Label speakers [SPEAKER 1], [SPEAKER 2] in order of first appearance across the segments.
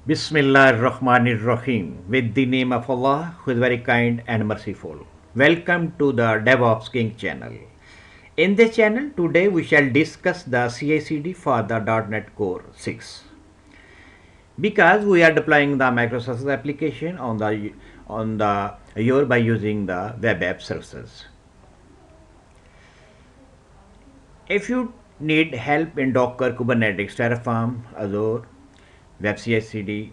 [SPEAKER 1] Bismillahirrahmanirrahim. With the name of Allah, who is very kind and merciful. Welcome to the DevOps King channel. In this channel, today we shall discuss the CICD for the .NET Core 6. Because we are deploying the Microservices application on the Azure by using the WebApp services. If you need help in Docker, Kubernetes, Terraform, Azure, Web CICD,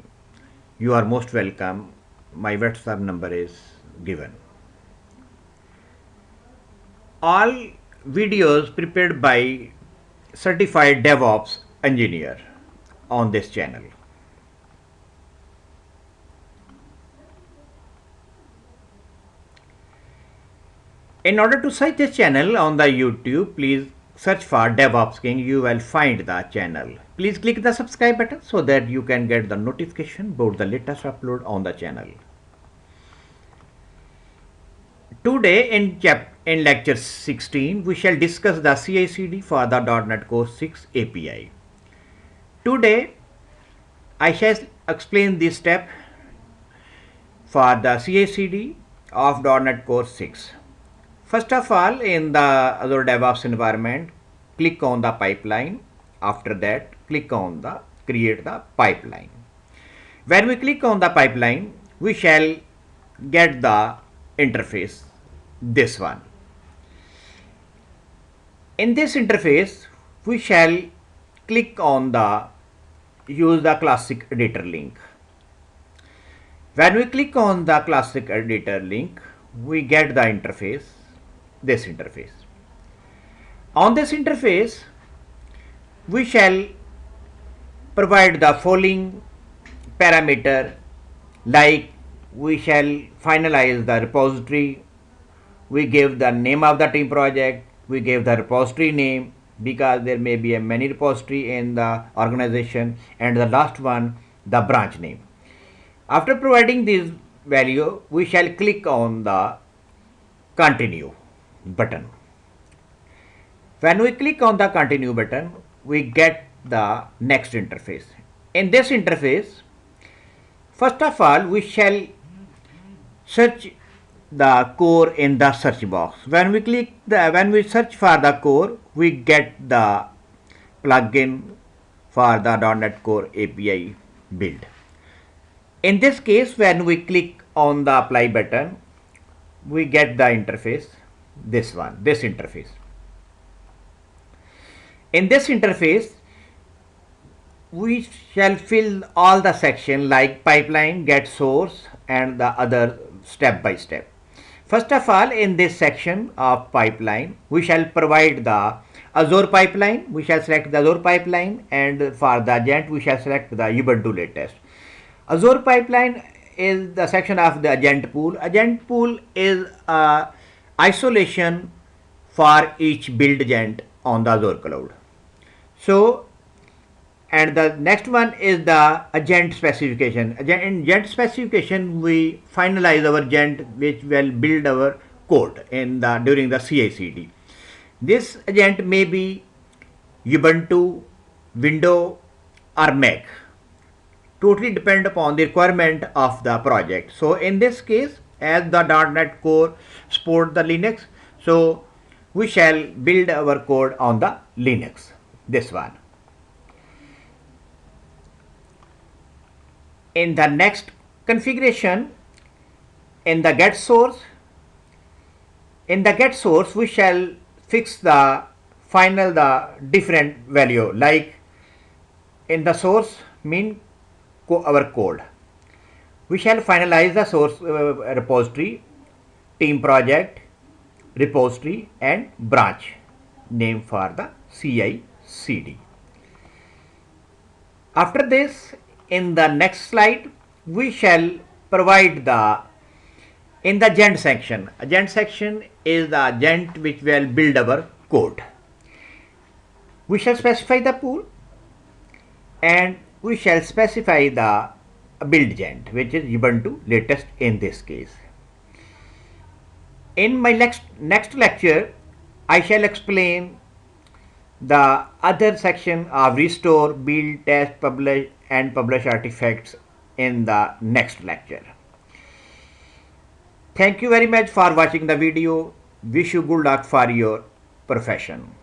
[SPEAKER 1] you are most welcome. My WhatsApp number is given. All videos prepared by certified DevOps engineer on this channel. In order to search this channel on the YouTube, please search for DevOps King. You will find the channel. Please click the subscribe button so that you can get the notification about the latest upload on the channel. Today in lecture 16, we shall discuss the CICD for the .NET Core 6 API. Today, I shall explain this step for the CICD of .NET Core 6. First of all, in the Azure DevOps environment, click on the pipeline. After that, click on the create the pipeline. When we click on the pipeline, we shall get the interface, this one. In this interface, we shall click on the use the classic editor link. When we click on the classic editor link, we get the interface, this interface. On this interface, we shall provide the following parameter, like we shall finalize the repository, we give the name of the team project, we give the repository name because there may be a many repository in the organization, and the last one the branch name. After providing this value, we shall click on the continue button. When we click on the continue button, we get the next interface. In this interface, first of all, we shall search the core in the search box. When we search for the core, we get the plugin for the .NET Core API build. In this case, when we click on the apply button, we get the interface, this interface. In this interface, we shall fill all the section like pipeline, get source, and the other step by step. First of all, in this section of pipeline, we shall provide the Azure pipeline. We shall select the Azure pipeline, and for the agent, we shall select the Ubuntu latest. Azure pipeline is the section of the agent pool. Agent pool is isolation for each build agent on the Azure cloud. So, and the next one is the agent specification. In agent specification, we finalize our agent which will build our code during the CICD. This agent may be Ubuntu, Windows, or Mac. Totally depend upon the requirement of the project. So in this case, as the .NET Core support the Linux, so we shall build our code on the Linux, this one. In the next configuration, in the get source, we shall fix the different value, like in the source mean our code. We shall finalize the source repository, team project, repository, and branch name for the CICD. After this, in the next slide, we shall provide in the agent section. Agent section is the agent which will build our code. We shall specify the pool, and we shall specify the build agent, which is Ubuntu latest in this case. In my next lecture, I shall explain the other section of restore, build, test, publish and publish artifacts in the next lecture. Thank you very much for watching the video. Wish you good luck for your profession.